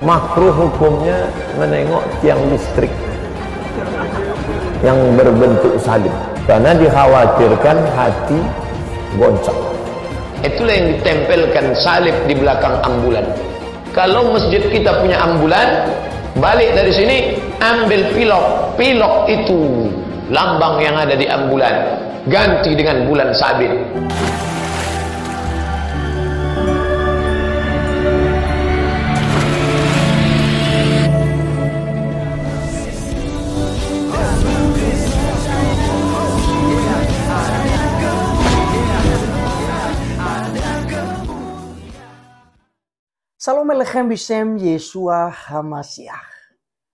Makruh hukumnya menengok tiang listrik yang berbentuk salib karena dikhawatirkan hati goncang. Itulah yang ditempelkan salib di belakang ambulan. Kalau masjid kita punya ambulan, balik dari sini ambil pilok. Pilok itu lambang yang ada di ambulan, ganti dengan bulan sabit. Salam Alechem Bishem Yeshua HaMashiach.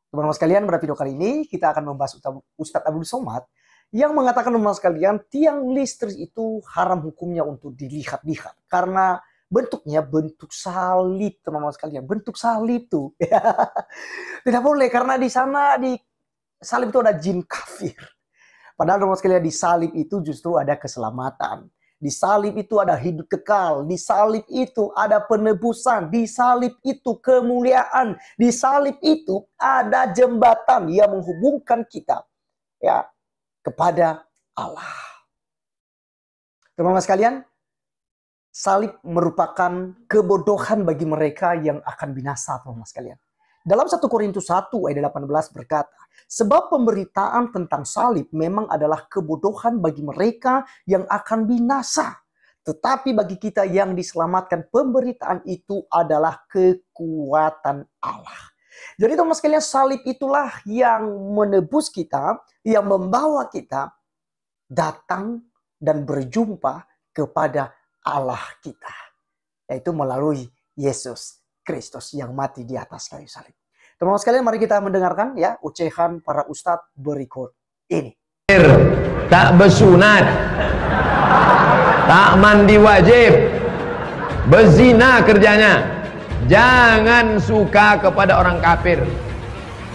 Teman-teman sekalian, pada video kali ini kita akan membahas Ustadz Abdul Somad yang mengatakan, teman-teman sekalian, tiang listrik itu haram hukumnya untuk dilihat-lihat karena bentuknya bentuk salib, teman-teman sekalian. Bentuk salib tuh tidak boleh karena di sana di salib itu ada jin kafir. Padahal, teman-teman sekalian, di salib itu justru ada keselamatan. Di salib itu ada hidup kekal, di salib itu ada penebusan, di salib itu kemuliaan, di salib itu ada jembatan yang menghubungkan kita ya kepada Allah. Teman-teman sekalian, salib merupakan kebodohan bagi mereka yang akan binasa, teman-teman sekalian. Dalam 1 Korintus 1 ayat 18 berkata, sebab pemberitaan tentang salib memang adalah kebodohan bagi mereka yang akan binasa. Tetapi bagi kita yang diselamatkan, pemberitaan itu adalah kekuatan Allah. Jadi teman-teman sekalian, salib itulah yang menebus kita, yang membawa kita datang dan berjumpa kepada Allah kita. Yaitu melalui Yesus Kristus yang mati di atas kayu salib. Teman-teman sekalian, mari kita mendengarkan ya ucehan para ustadz berikut ini. Tak bersunat, tak mandi wajib, berzina kerjanya. Jangan suka kepada orang kafir.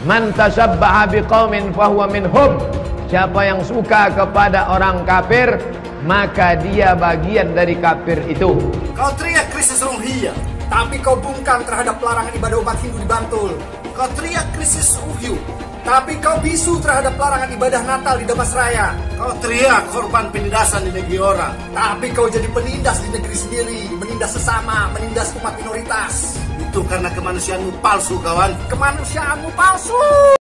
Man tashabbaha biqaumin fahuwa minhum. Siapa yang suka kepada orang kafir, maka dia bagian dari kafir itu. Kau teriak krisis ruhiyah, tapi kau bungkam terhadap pelarangan ibadah umat Hindu di Bantul. Kau teriak krisis uhyu, tapi kau bisu terhadap larangan ibadah Natal di Damasraya. Kau teriak korban penindasan di negeri orang, tapi kau jadi penindas di negeri sendiri, menindas sesama, menindas umat minoritas. Itu karena kemanusiaanmu palsu, kawan. Kemanusiaanmu palsu.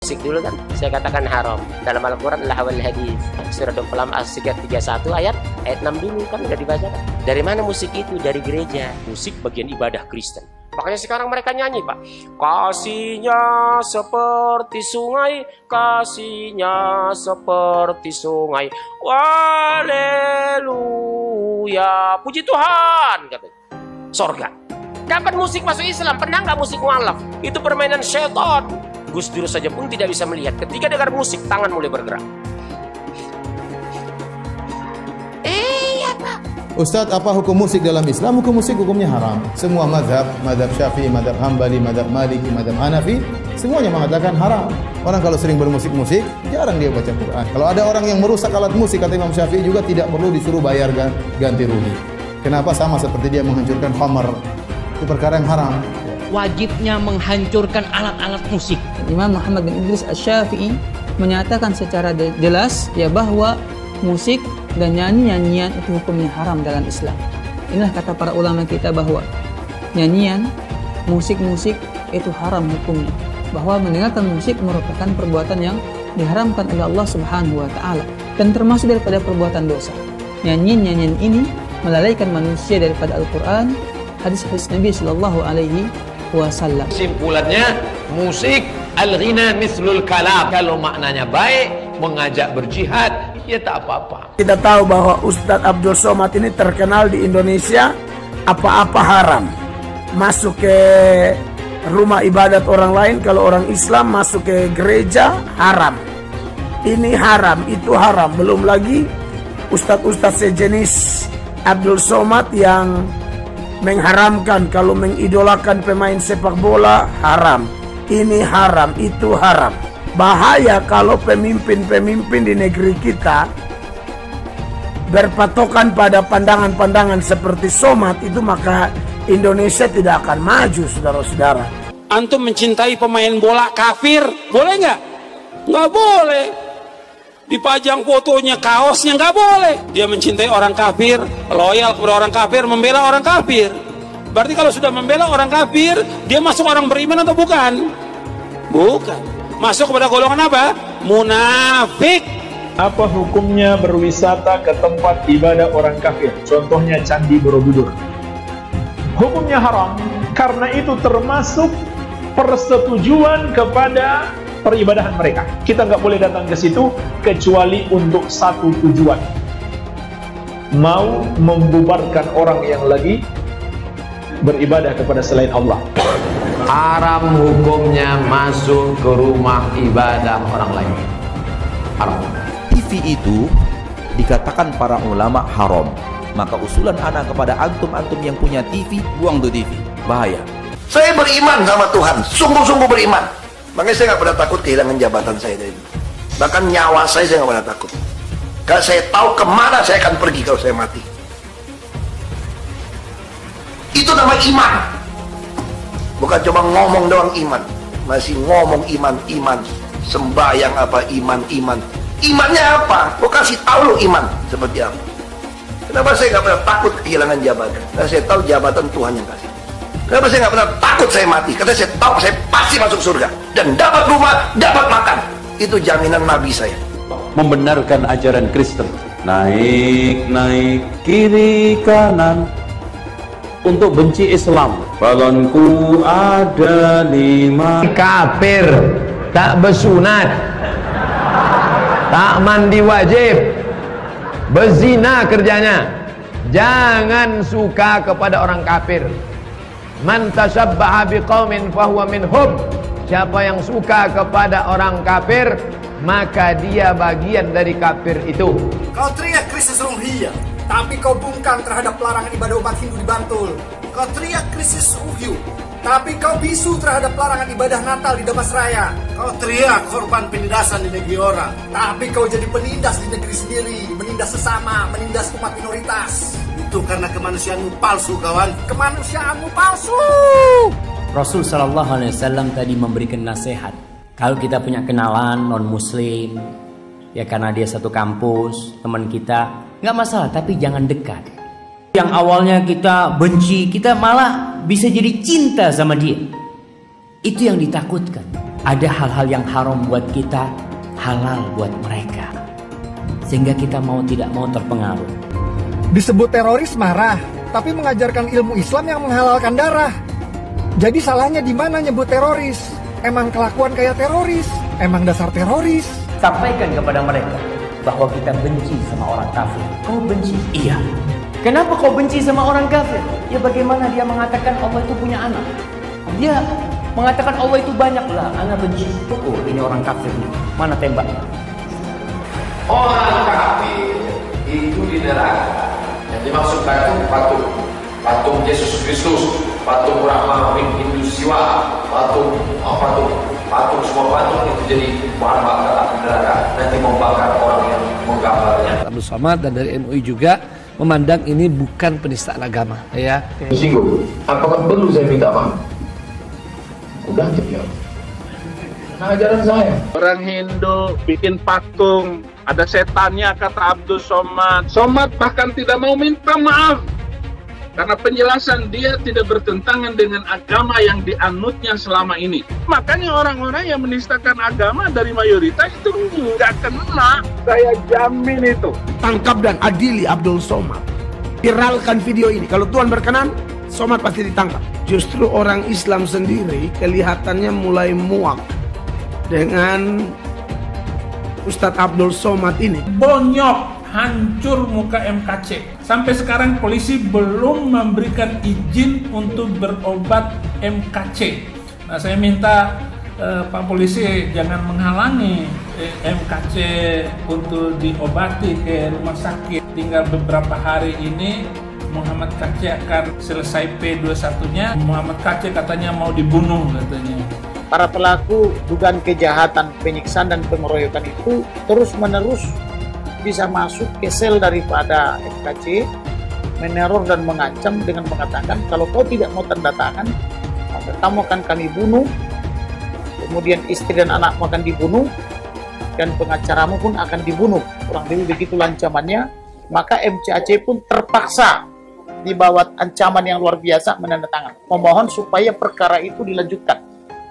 Musik dulu kan saya katakan haram dalam Al-Quran adalah awal hadis surat Al-Qalam ayat 31 ayat 6 dulu kan udah dibaca kan. Dari mana musik itu? Dari gereja. Musik bagian ibadah Kristen. Makanya sekarang mereka nyanyi, Pak. Kasihnya seperti sungai, kasihnya seperti sungai. Haleluya, puji Tuhan, katanya. Sorga. Kapan musik masuk Islam? Pernah nggak musik mualaf? Itu permainan syaitan. Gus Dur saja pun tidak bisa melihat. Ketika dengar musik, tangan mulai bergerak. Iya, Pak. Ustadz, apa hukum musik dalam Islam? Hukum musik hukumnya haram. Semua mazhab Syafi'i, mazhab Hambali, mazhab Maliki, mazhab Hanafi, semuanya mengatakan haram. Orang kalau sering bermusik-musik, jarang dia baca Quran. Kalau ada orang yang merusak alat musik, kata Imam Syafi'i juga tidak perlu disuruh bayar ganti rugi. Kenapa? Sama seperti dia menghancurkan khamar. Itu perkara yang haram. Wajibnya menghancurkan alat-alat musik. Imam Muhammad bin Idris Asy-Syafi'i menyatakan secara jelas ya bahwa musik dan nyanyian itu hukumnya haram dalam Islam. Inilah kata para ulama kita bahwa nyanyian, musik-musik itu haram hukumnya. Bahwa mendengarkan musik merupakan perbuatan yang diharamkan oleh Allah Subhanahu wa taala dan termasuk daripada perbuatan dosa. Nyanyian-nyanyian ini melalaikan manusia daripada Al-Qur'an, hadis-hadis Nabi sallallahu alaihi wasallam. Simpulannya, musik al-ghina mislul kalam. Kalau maknanya baik, mengajak berjihad, ya tak apa-apa. Kita tahu bahwa Ustadz Abdul Somad ini terkenal di Indonesia apa-apa haram. Masuk ke rumah ibadat orang lain, kalau orang Islam masuk ke gereja haram. Ini haram, itu haram. Belum lagi ustadz-ustadz sejenis Abdul Somad yang mengharamkan kalau mengidolakan pemain sepak bola haram. Ini haram, itu haram. Bahaya kalau pemimpin-pemimpin di negeri kita berpatokan pada pandangan-pandangan seperti Somad itu, maka Indonesia tidak akan maju, saudara-saudara. Antum mencintai pemain bola kafir, boleh nggak? Nggak boleh. Dipajang fotonya, kaosnya, nggak boleh. Dia mencintai orang kafir, loyal kepada orang kafir, membela orang kafir. Berarti kalau sudah membela orang kafir, dia masuk orang beriman atau bukan? Bukan. Masuk kepada golongan apa? Munafik. Apa hukumnya berwisata ke tempat ibadah orang kafir? Contohnya Candi Borobudur. Hukumnya haram, karena itu termasuk persetujuan kepada peribadahan mereka. Kita nggak boleh datang ke situ kecuali untuk satu tujuan, mau membubarkan orang yang lagi beribadah kepada selain Allah. Haram hukumnya masuk ke rumah ibadah orang lain. Haram. TV itu dikatakan para ulama haram. Maka usulan anak kepada antum-antum yang punya TV, buang tuh TV. Bahaya. Saya beriman sama Tuhan, sungguh-sungguh beriman. Makanya saya nggak pernah takut kehilangan jabatan saya dari itu. Bahkan nyawa saya nggak pernah takut. Karena saya tahu kemana saya akan pergi kalau saya mati. Itu nama iman. Bukan cuma ngomong doang iman. Masih ngomong iman. Sembahyang apa iman. Imannya apa? Gua kasih tahu lo iman seperti apa. Kenapa saya nggak pernah takut kehilangan jabatan? Karena saya tahu jabatan Tuhan yang kasih. Kenapa saya nggak pernah takut saya mati? Karena saya tahu saya pasti masuk surga dan dapat rumah, dapat makan. Itu jaminan Nabi saya. Membenarkan ajaran Kristen, naik kiri kanan untuk benci Islam. Balonku ada 5. Kafir, tak bersunat, tak mandi wajib, berzina kerjanya. Jangan suka kepada orang kafir. Man tashabbaha biqaumin fahuwa minhum. Siapa yang suka kepada orang kafir, maka dia bagian dari kafir itu. Kau teriak krisis Rohingya, tapi kau bungkam terhadap larangan ibadah umat Hindu di Bantul. Kau teriak krisis Uhyu, tapi kau bisu terhadap larangan ibadah Natal di Damasraya. Kau teriak korban penindasan di negeri orang, tapi kau jadi penindas di negeri sendiri, menindas sesama, menindas umat minoritas. Itu karena kemanusiaanmu palsu, kawan. Kemanusiaanmu palsu. Rasul Shallallahu Alaihi Wasallam tadi memberikan nasihat. Kalau kita punya kenalan non Muslim, ya karena dia satu kampus, teman kita, nggak masalah. Tapi jangan dekat. Yang awalnya kita benci, kita malah bisa jadi cinta sama dia. Itu yang ditakutkan. Ada hal-hal yang haram buat kita, halal buat mereka. Sehingga kita mau tidak mau terpengaruh. Disebut teroris marah, tapi mengajarkan ilmu Islam yang menghalalkan darah. Jadi salahnya di mana nyebut teroris? Emang kelakuan kayak teroris? Emang dasar teroris? Sampaikan kepada mereka bahwa kita benci sama orang kafir. Kau benci? Iya. Kenapa kau benci sama orang kafir? Ya bagaimana dia mengatakan Allah itu punya anak? Dia mengatakan Allah itu banyak lah. Anak benci. Oh, ini orang kafir. Mana tembaknya? Orang kafir itu di neraka. Yang dimaksudkan itu patung Yesus Kristus, patung Brahma, Hindu Siwa, patung semua patung itu jadi bahan bakar api neraka. Nanti membakar orang yang menggambarnya. Abdul Somad dan dari MUI juga memandang ini bukan penistaan agama, ya. Singgung. Apakah perlu saya minta maaf? Udah ya. Nah, ajaran saya. Orang Hindu bikin patung, ada setannya kata Abdul Somad. Somad bahkan tidak mau minta maaf. Karena penjelasan dia tidak bertentangan dengan agama yang dianutnya selama ini. Makanya orang-orang yang menistakan agama dari mayoritas itu nggak kena. Saya jamin itu. Tangkap dan adili Abdul Somad. Viralkan video ini. Kalau Tuhan berkenan, Somad pasti ditangkap. Justru orang Islam sendiri kelihatannya mulai muak dengan Ustadz Abdul Somad ini. Bonyok, hancur muka MKC. Sampai sekarang polisi belum memberikan izin untuk berobat MKC. Nah, saya minta Pak Polisi jangan menghalangi MKC untuk diobati ke rumah sakit. Tinggal beberapa hari ini Muhammad KC akan selesai P21-nya. Muhammad KC katanya mau dibunuh katanya. Para pelaku dugaan kejahatan, penyiksaan dan pengeroyokan itu terus-menerus bisa masuk ke sel daripada FKC, meneror dan mengancam dengan mengatakan kalau kau tidak mau tanda tangan, kamu akan kami bunuh, kemudian istri dan anakmu akan dibunuh, dan pengacaramu pun akan dibunuh. Kurang lebih begitulah ancamannya. Maka MCAC pun terpaksa di bawah ancaman yang luar biasa menandatangani, memohon supaya perkara itu dilanjutkan,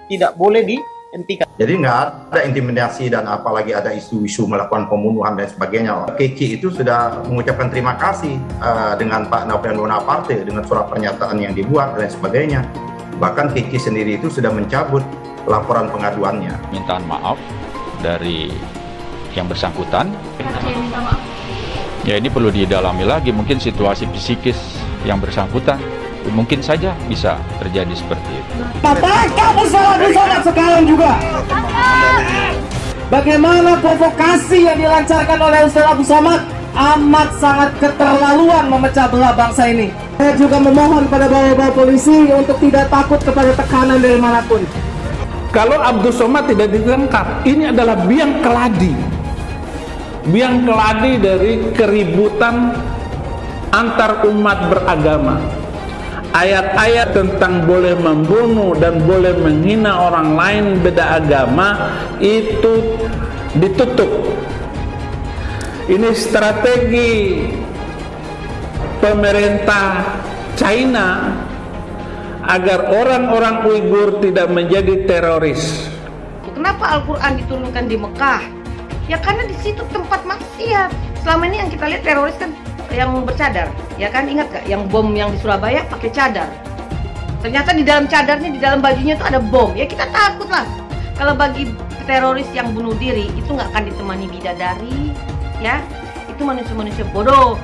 tidak boleh dihentikan. Jadi nggak ada intimidasi dan apalagi ada isu-isu melakukan pembunuhan dan sebagainya. Kiki itu sudah mengucapkan terima kasih dengan Pak Novel Bonaparte dengan surat pernyataan yang dibuat dan sebagainya. Bahkan Kiki sendiri itu sudah mencabut laporan pengaduannya. Mintaan maaf dari yang bersangkutan. Ya ini perlu didalami lagi, mungkin situasi psikis yang bersangkutan mungkin saja bisa terjadi seperti itu. Katakan Ustaz Abdul Somad sekarang juga. Bagaimana provokasi yang dilancarkan oleh Ustaz Abdul Somad amat sangat keterlaluan memecah belah bangsa ini. Saya juga memohon pada bapak-bapak polisi untuk tidak takut kepada tekanan dari manapun. Kalau Abdul Somad tidak ditangkap, ini adalah biang keladi. Biang keladi dari keributan antar umat beragama. Ayat-ayat tentang boleh membunuh dan boleh menghina orang lain beda agama itu ditutup. Ini strategi pemerintah China agar orang-orang Uighur tidak menjadi teroris. Kenapa Al-Quran diturunkan di Mekah? Ya karena di situ tempat maksiat. Selama ini yang kita lihat teroris kan yang bercadar, ya kan, ingat gak? Yang bom yang di Surabaya pakai cadar. Ternyata di dalam cadarnya, di dalam bajunya itu ada bom. Ya kita takut lah. Kalau bagi teroris yang bunuh diri itu nggak akan ditemani bidadari, ya itu manusia-manusia bodoh.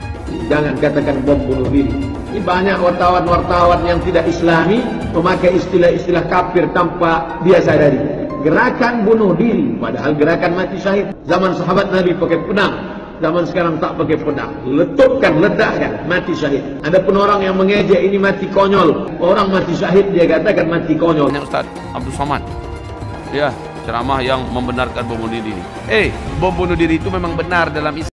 Jangan katakan bom bunuh diri. Ini banyak wartawan-wartawan yang tidak Islami memakai istilah-istilah kafir tanpa dia sadari. Gerakan bunuh diri, padahal gerakan mati syahid. Zaman sahabat Nabi pakai pedang, zaman sekarang tak pakai pedang. Letupkan, ledakkan, mati syahid. Ada pun orang yang mengejek ini mati konyol. Orang mati syahid dia katakan mati konyol. Ustaz Abdul Somad, ya ceramah yang membenarkan bom bunuh diri. Bom bunuh diri itu memang benar dalam Islam.